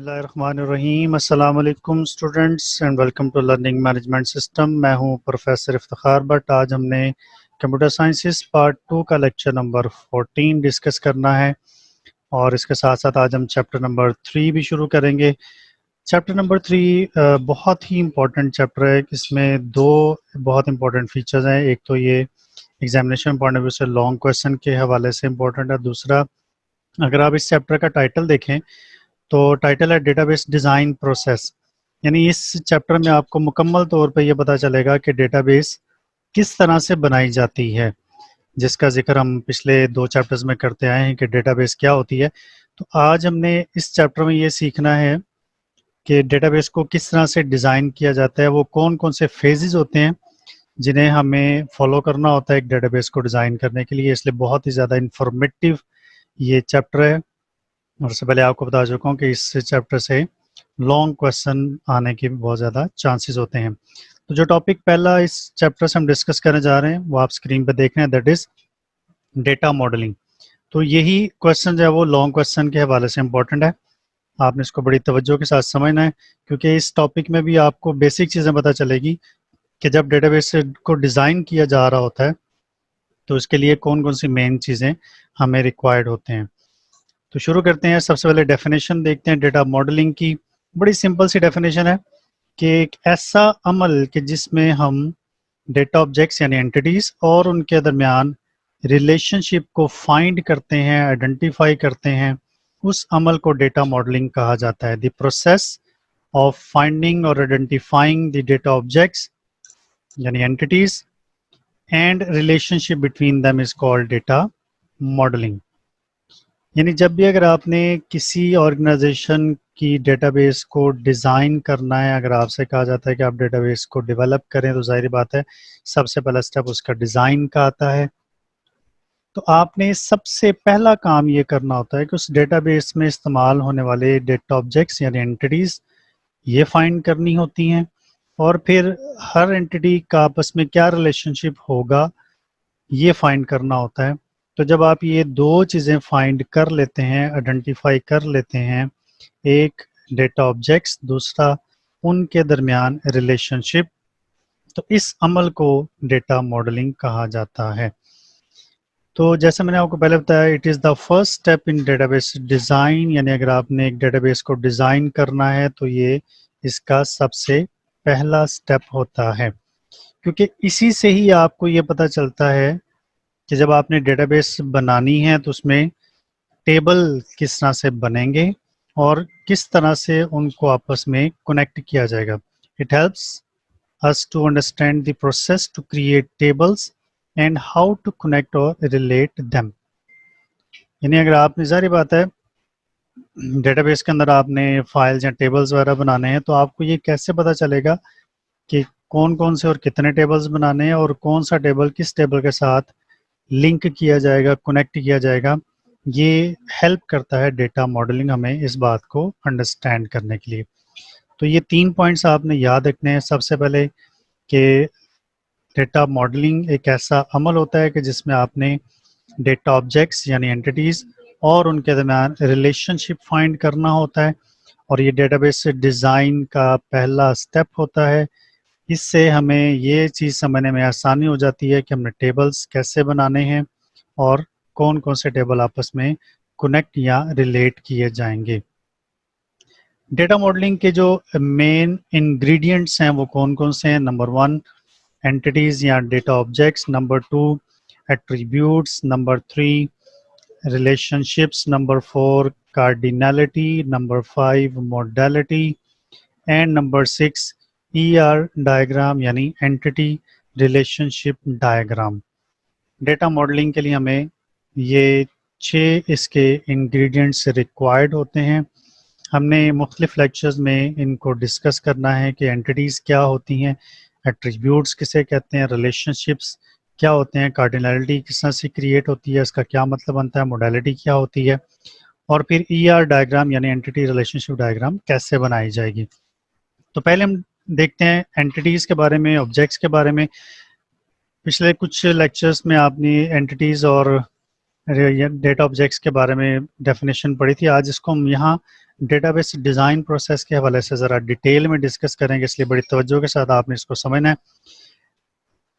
اللہ الرحمن الرحیم۔ السلام علیکم students and welcome to learning management system. میں ہوں پروفیسر افتخار بٹ۔ آج ہم نے کمپیوٹر سائنسز پارٹ 2 کا لیکچر نمبر 14 ڈسکس کرنا ہے، اور اس کے ساتھ ساتھ آج ہم چیپٹر نمبر 3 بھی شروع کریں گے۔ چیپٹر نمبر 3 بہت ہی امپورٹنٹ چیپٹر ہے۔ اس میں دو بہت امپورٹنٹ فیچرز ہیں۔ ایک تو یہ ایگزامینیشن پوائنٹ آف ویو سے لانگ کویسچن کے حوالے سے امپورٹنٹ ہے، دوسرا اگر آپ اس چیپٹر کا ٹائٹل دیکھیں تو ٹائٹل ہے ڈیٹا بیس ڈیزائن پروسیس، یعنی اس چیپٹر میں آپ کو مکمل طور پہ یہ پتہ چلے گا کہ ڈیٹا بیس کس طرح سے بنائی جاتی ہے، جس کا ذکر ہم پچھلے 2 چیپٹرز میں کرتے آئے ہیں کہ ڈیٹا بیس کیا ہوتی ہے۔ تو آج ہم نے اس چیپٹر میں یہ سیکھنا ہے کہ ڈیٹا بیس کو کس طرح سے ڈیزائن کیا جاتا ہے، وہ کون کون سے فیزز ہوتے ہیں جنہیں ہمیں فالو کرنا ہوتا ہے ایک ڈیٹا بیس کو ڈیزائن کرنے کے لیے۔ اس لیے بہت ہی زیادہ انفارمیٹیو یہ چیپٹر ہے، اور اس سے پہلے آپ کو بتا چکا ہوں کہ اس چیپٹر سے لانگ کویسچن آنے کے بہت زیادہ چانسز ہوتے ہیں۔ تو جو ٹاپک پہلا اس چیپٹر سے ہم ڈسکس کرنے جا رہے ہیں وہ آپ اسکرین پہ دیکھ رہے ہیں، دیٹ از ڈیٹا ماڈلنگ۔ تو یہی کویسچن جو ہے وہ لانگ کویسچن کے حوالے سے امپورٹنٹ ہے، آپ نے اس کو بڑی توجہ کے ساتھ سمجھنا ہے، کیونکہ اس ٹاپک میں بھی آپ کو بیسک چیزیں پتہ چلے گی کہ جب ڈیٹا بیس کو ڈیزائن کیا جا رہا ہوتا ہے تو اس کے لیے کون کون سی مین چیزیں ہمیں ریکوائرڈ ہوتے ہیں۔ تو شروع کرتے ہیں۔ سب سے پہلے ڈیفینیشن دیکھتے ہیں ڈیٹا ماڈلنگ کی۔ بڑی سمپل سی ڈیفینیشن ہے کہ ایک ایسا عمل کہ جس میں ہم ڈیٹا آبجیکٹس یعنی اینٹیٹیز اور ان کے درمیان ریلیشن شپ کو فائنڈ کرتے ہیں، آئیڈینٹیفائی کرتے ہیں، اس عمل کو ڈیٹا ماڈلنگ کہا جاتا ہے۔ دی پروسیس آف فائنڈنگ اور آئیڈینٹیفائنگ دی ڈیٹا آبجیکٹس یعنی entities and relationship between them is called data modelling. یعنی جب بھی اگر آپ نے کسی آرگنائزیشن کی ڈیٹا بیس کو ڈیزائن کرنا ہے، اگر آپ سے کہا جاتا ہے کہ آپ ڈیٹا بیس کو ڈیولپ کریں، تو ظاہری بات ہے سب سے پہلا سٹیپ اس کا ڈیزائن کا آتا ہے۔ تو آپ نے سب سے پہلا کام یہ کرنا ہوتا ہے کہ اس ڈیٹا بیس میں استعمال ہونے والے ڈیٹا آبجیکٹس یعنی اینٹیٹیز یہ فائنڈ کرنی ہوتی ہیں، اور پھر ہر اینٹیٹی کا آپس میں کیا ریلیشن شپ ہوگا یہ فائنڈ کرنا ہوتا ہے۔ تو جب آپ یہ دو چیزیں فائنڈ کر لیتے ہیں، آئیڈینٹیفائی کر لیتے ہیں، ایک ڈیٹا آبجیکٹس، دوسرا ان کے درمیان ریلیشن شپ، تو اس عمل کو ڈیٹا ماڈلنگ کہا جاتا ہے۔ تو جیسے میں نے آپ کو پہلے بتایا، it is the first step in data base design, یعنی اگر آپ نے ایک ڈیٹا بیس کو ڈیزائن کرنا ہے تو یہ اس کا سب سے پہلا اسٹیپ ہوتا ہے، کیونکہ اسی سے ہی آپ کو یہ پتہ چلتا ہے کہ جب آپ نے ڈیٹا بیس بنانی ہے تو اس میں ٹیبل کس طرح سے بنیں گے اور کس طرح سے ان کو آپس میں کنیکٹ کیا جائے گا۔ It helps us to understand the process to create tables and how to connect or relate them۔ یعنی اگر آپ نے ظاہری بات ہے ڈیٹا بیس کے اندر آپ نے فائلز یا ٹیبلز وغیرہ بنانے ہیں، تو آپ کو یہ کیسے پتہ چلے گا کہ کون کون سے اور کتنے ٹیبلز بنانے ہیں اور کون سا ٹیبل کس ٹیبل کے ساتھ لنک کیا جائے گا، کنیکٹ کیا جائے گا۔ یہ ہیلپ کرتا ہے ڈیٹا ماڈلنگ ہمیں اس بات کو انڈرسٹینڈ کرنے کے لیے۔ تو یہ 3 پوائنٹس آپ نے یاد رکھنے ہیں۔ سب سے پہلے کہ ڈیٹا ماڈلنگ ایک ایسا عمل ہوتا ہے کہ جس میں آپ نے ڈیٹا آبجیکٹس یعنی اینٹیٹیز اور ان کے درمیان ریلیشن شپ فائنڈ کرنا ہوتا ہے، اور یہ ڈیٹا بیس ڈیزائن کا پہلا سٹیپ ہوتا ہے۔ اس سے ہمیں یہ چیز سمجھنے میں آسانی ہو جاتی ہے کہ ہم نے ٹیبلز کیسے بنانے ہیں اور کون کون سے ٹیبل آپس میں کنیکٹ یا ریلیٹ کیے جائیں گے۔ ڈیٹا ماڈلنگ کے جو مین انگریڈینٹس ہیں وہ کون کون سے ہیں؟ نمبر 1 اینٹیٹیز یا data objects, number 2 attributes, number 3 relation ships, number 4 cardinality, number 5 modality, and number 6 ER diagram یعنی اینٹیٹی ریلیشن شپ ڈائیگرام۔ ڈیٹا ماڈلنگ کے لیے ہمیں یہ 6 اس کے انگریڈینٹس ریکوائرڈ ہوتے ہیں۔ ہم نے مختلف لیکچرز میں ان کو ڈسکس کرنا ہے کہ اینٹیٹیز کیا ہوتی ہیں، ایٹریبیوٹس کسے کہتے ہیں، ریلیشن شپس کیا ہوتے ہیں، کارڈینلٹی کس طرح سے کریٹ ہوتی ہے، اس کا کیا مطلب بنتا ہے، موڈیلٹی کیا ہوتی ہے، اور پھر ER ڈائیگرام یعنی اینٹیٹی ریلیشن شپ ڈائیگرام کیسے بنائی جائے گی۔ تو پہلے ہم دیکھتے ہیں اینٹیٹیز کے بارے میں، آبجیکٹس کے بارے میں۔ پچھلے کچھ لیکچرز میں آپ نے اینٹیٹیز اور ڈیٹا آبجیکٹس کے بارے میں ڈیفینیشن پڑھی تھی۔ آج اس کو ہم یہاں ڈیٹا بیس ڈیزائن پروسیس کے حوالے سے ذرا ڈیٹیل میں ڈسکس کریں گے، اس لیے بڑی توجہ کے ساتھ آپ نے اس کو سمجھنا ہے۔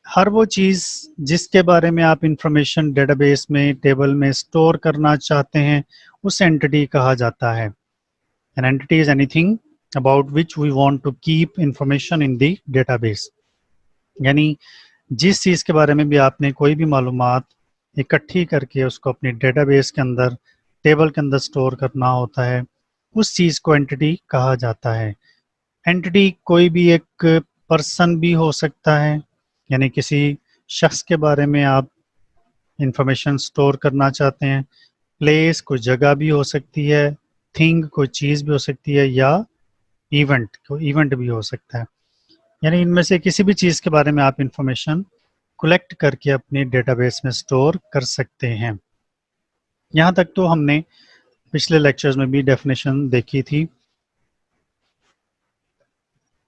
ہر وہ چیز جس کے بارے میں آپ انفارمیشن ڈیٹا بیس میں ٹیبل میں اسٹور کرنا چاہتے ہیں اس اینٹی کہا جاتا ہے۔ An entity is anything about which we want to keep information in the database۔ یعنی جس چیز کے بارے میں بھی آپ نے کوئی بھی معلومات اکٹھی کر کے اس کو اپنی ڈیٹا بیس کے اندر ٹیبل کے اندر اسٹور کرنا ہوتا ہے، اس چیز کو اینٹی کہا جاتا ہے۔ اینٹی کوئی بھی ایک پرسن بھی ہو سکتا ہے، یعنی کسی شخص کے بارے میں آپ انفارمیشن اسٹور کرنا چاہتے ہیں، پلیس کوئی جگہ بھی ہو سکتی ہے، تھنگ کوئی چیز بھی ہو سکتی ہے، یا ایونٹ بھی ہو سکتا ہے۔ یعنی ان میں سے کسی بھی چیز کے بارے میں آپ انفارمیشن کلیکٹ کر کے اپنی ڈیٹا بیس میں اسٹور کر سکتے ہیں۔ یہاں تک تو ہم نے پچھلے لیکچرز میں بھی ڈیفینیشن دیکھی تھی۔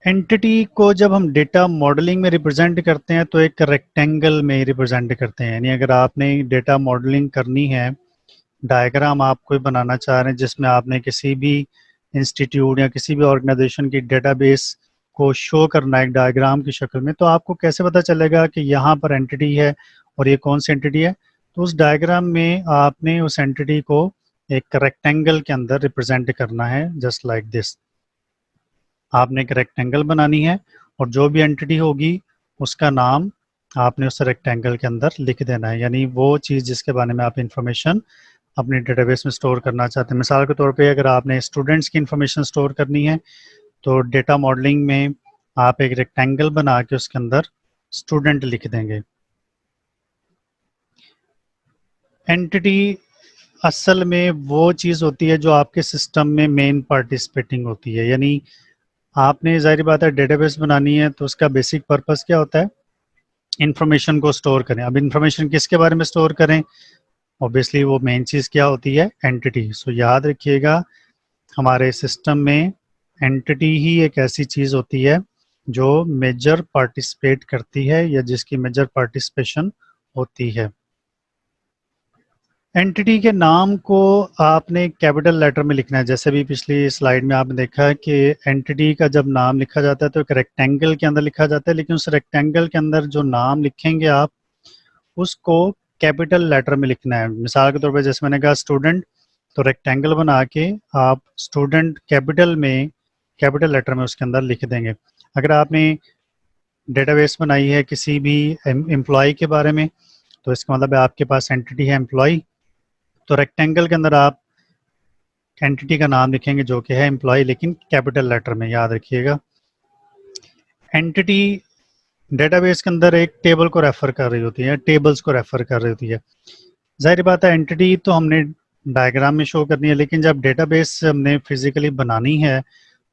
اینٹی کو جب ہم ڈیٹا ماڈلنگ میں ریپرزینٹ کرتے ہیں تو ایک ریکٹینگل میں ریپرزینٹ کرتے ہیں، یعنی اگر آپ نے ڈیٹا ماڈلنگ کرنی ہے، ڈائیگرام آپ کوئی بنانا چاہ رہے ہیں جس میں آپ نے کسی بھی انسٹیٹیوٹ یا کسی بھی آرگنائزیشن کی ڈیٹا بیس کو شو کرنا ہے ایک ڈائیگرام کی شکل میں، تو آپ کو کیسے پتہ چلے گا کہ یہاں پر اینٹی ہے اور یہ کون سی اینٹی ہے؟ تو اس ڈائیگرام میں آپ نے اس اینٹی کو ایک ریکٹینگل کے اندر ریپرزینٹ کرنا ہے، جسٹ لائک دس۔ آپ نے ایک ریکٹینگل بنانی ہے اور جو بھی اینٹی ہوگی اس کا نام آپ نے اس ریکٹینگل کے اندر لکھ دینا ہے، یعنی وہ چیز جس کے بارے میں آپ انفارمیشن اپنی ڈیٹا بیس میں اسٹور کرنا چاہتے ہیں۔ مثال کے طور پہ اگر آپ نے اسٹوڈنٹس کی انفارمیشن اسٹور کرنی ہے تو ڈیٹا ماڈلنگ میں آپ ایک ریکٹینگل بنا کے اس کے اندر اسٹوڈنٹ لکھ دیں گے۔ اینٹی اصل میں وہ چیز ہوتی ہے جو آپ کے سسٹم میں مین پارٹیسپیٹنگ ہوتی ہے، یعنی آپ نے ظاہری بات ہے ڈیٹا بیس بنانی ہے تو اس کا بیسک پرپس کیا ہوتا ہے؟ انفارمیشن کو اسٹور کریں۔ اب انفارمیشن کس کے بارے میں اسٹور کریں؟ اوبیسلی وہ مین چیز کیا ہوتی ہے؟ اینٹی۔ سو یاد رکھیے گا ہمارے سسٹم میں اینٹی ہی ایک ایسی چیز ہوتی ہے جو میجر پارٹیسپیٹ کرتی ہے یا جس کی میجر پارٹیسپیشن ہوتی ہے۔ اینٹی کے نام کو آپ نے کیپٹل لیٹر میں لکھنا ہے، جیسے بھی پچھلی سلائیڈ میں آپ نے دیکھا کہ اینٹی کا جب نام لکھا جاتا ہے تو ایک ریکٹینگل کے اندر لکھا جاتا ہے، لیکن اس ریکٹینگل کے اندر جو نام لکھیں گے آپ اس کو کیپٹل لیٹر میں لکھنا ہے۔ مثال کے طور پہ جیسے میں نے کہا اسٹوڈنٹ، تو ریکٹینگل بنا کے آپ اسٹوڈنٹ کیپٹل لیٹر میں اس کے اندر لکھ دیں گے۔ اگر آپ نے ڈیٹا بیس بنائی ہے کسی بھی امپلائی کے بارے میں تو اس کا مطلب ہے آپ کے پاس اینٹی ہے امپلائی، تو ریکٹینگل کے اندر آپ اینٹی کا نام لکھیں گے جو کہ ہے امپلائی، لیکن کیپٹل لیٹر میں، یاد رکھیے گا۔ اینٹی ڈیٹا بیس کے اندر ایک ٹیبل کو ریفر کر رہی ہوتی ہے، ٹیبلز کو ریفر کر رہی ہوتی ہے۔ ظاہر بات ہے اینٹی تو ہم نے ڈائیگرام میں شو کرنی ہے، لیکن جب ڈیٹا بیس ہم نے فزیکلی بنانی ہے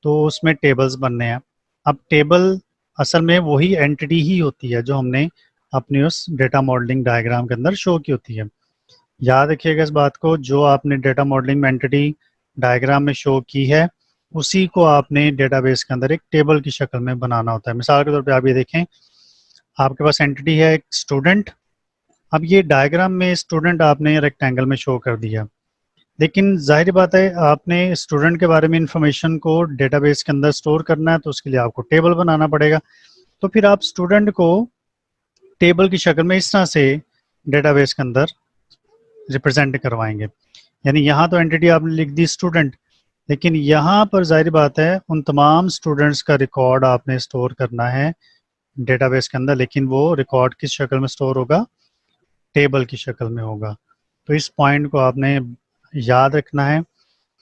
تو اس میں ٹیبلز بننے ہیں۔ اب ٹیبل اصل میں وہی اینٹی ہی ہوتی ہے جو ہم نے اپنی اس ڈیٹا ماڈلنگ ڈائیگرام کے اندر شو کی ہوتی ہے۔ یاد رکھیے گا اس بات کو، جو آپ نے ڈیٹا ماڈلنگ میں اینٹی ڈائیگرام میں شو کی ہے اسی کو آپ نے ڈیٹا بیس کے اندر ایک ٹیبل کی شکل میں بنانا ہوتا ہے۔ مثال کے طور پہ آپ یہ دیکھیں، آپ کے پاس اینٹی ہے ایک اسٹوڈنٹ، اب یہ ڈائیگرام میں اسٹوڈنٹ آپ نے ریکٹینگل میں شو کر دیا، لیکن ظاہر بات ہے آپ نے اسٹوڈنٹ کے بارے میں انفارمیشن کو ڈیٹا بیس کے اندر اسٹور کرنا ہے تو اس کے لیے آپ کو ٹیبل بنانا پڑے گا، تو پھر آپ اسٹوڈنٹ کو ٹیبل کی شکل میں اس طرح سے ڈیٹا بیس کے اندر ریپرزینٹ کروائیں گے۔ یعنی یہاں تو اینٹی آپ نے لکھ دی اسٹوڈنٹ، لیکن یہاں پر ظاہر بات ہے ان تمام اسٹوڈنٹس کا ریکارڈ آپ نے اسٹور کرنا ہے ڈیٹا بیس کے اندر، لیکن وہ ریکارڈ کس شکل میں اسٹور ہوگا؟ ٹیبل کی شکل میں ہوگا۔ تو اس پوائنٹ کو آپ نے یاد رکھنا ہے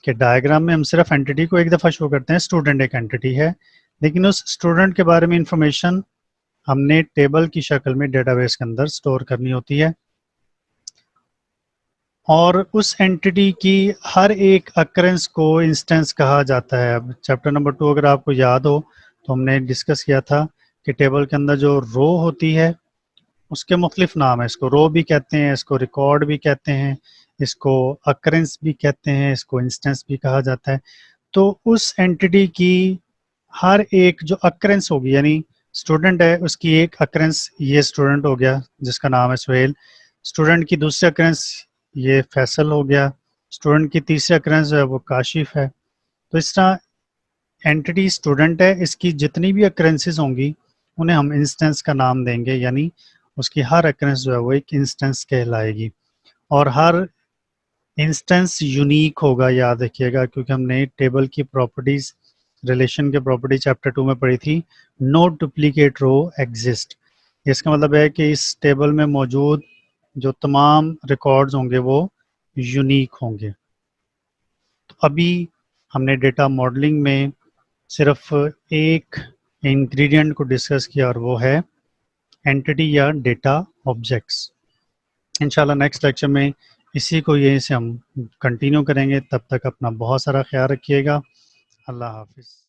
کہ ڈائیگرام میں ہم صرف اینٹی کو ایک دفعہ شو کرتے ہیں، اسٹوڈنٹ ایک اینٹی ہے، لیکن اس اسٹوڈنٹ کے بارے میں انفارمیشن ہم نے ٹیبل کی شکل میں ڈیٹا بیس کے اندر اسٹور کرنی ہوتی ہے، اور اس اینٹی کی ہر ایک اکرنس کو انسٹنس کہا جاتا ہے۔ اب چیپٹر نمبر 2 اگر آپ کو یاد ہو تو ہم نے ڈسکس کیا تھا کہ ٹیبل کے اندر جو رو ہوتی ہے اس کے مختلف نام ہیں، اس کو رو بھی کہتے ہیں، اس کو ریکارڈ بھی کہتے ہیں، اس کو اکرنس بھی کہتے ہیں، اس کو انسٹنس بھی کہا جاتا ہے۔ تو اس اینٹی کی ہر ایک جو اکرنس ہوگی، یعنی اسٹوڈنٹ ہے اس کی ایک اکرنس یہ اسٹوڈنٹ ہو گیا جس کا نام ہے سہیل، اسٹوڈنٹ کی دوسری اکرنس یہ فیصل ہو گیا، اسٹوڈنٹ کی تیسری اکرنس جو ہے وہ کاشف ہے، تو اس طرح اینٹی اسٹوڈنٹ ہے، اس کی جتنی بھی اکرنسز ہوں گی انہیں ہم انسٹنس کا نام دیں گے، یعنی اس کی ہر اکرنس جو ہے وہ ایک انسٹنس کہلائے گی، اور ہر انسٹنس یونیک ہوگا، یاد رکھیے گا، کیونکہ ہم نے ٹیبل کی پراپرٹیز، ریلیشن کے پراپرٹی چیپٹر 2 میں پڑھی تھی، نو ڈپلیکیٹ رو ایگزسٹ۔ اس کا مطلب ہے کہ اس ٹیبل میں موجود جو تمام ریکارڈز ہوں گے وہ یونیک ہوں گے۔ تو ابھی ہم نے ڈیٹا ماڈلنگ میں صرف ایک انگریڈینٹ کو ڈسکس کیا، اور وہ ہے اینٹی یا ڈیٹا آبجیکٹس۔ انشاءاللہ نیکسٹ لیکچر میں اسی کو یہیں سے ہم کنٹینیو کریں گے۔ تب تک اپنا بہت سارا خیال رکھیے گا۔ اللہ حافظ۔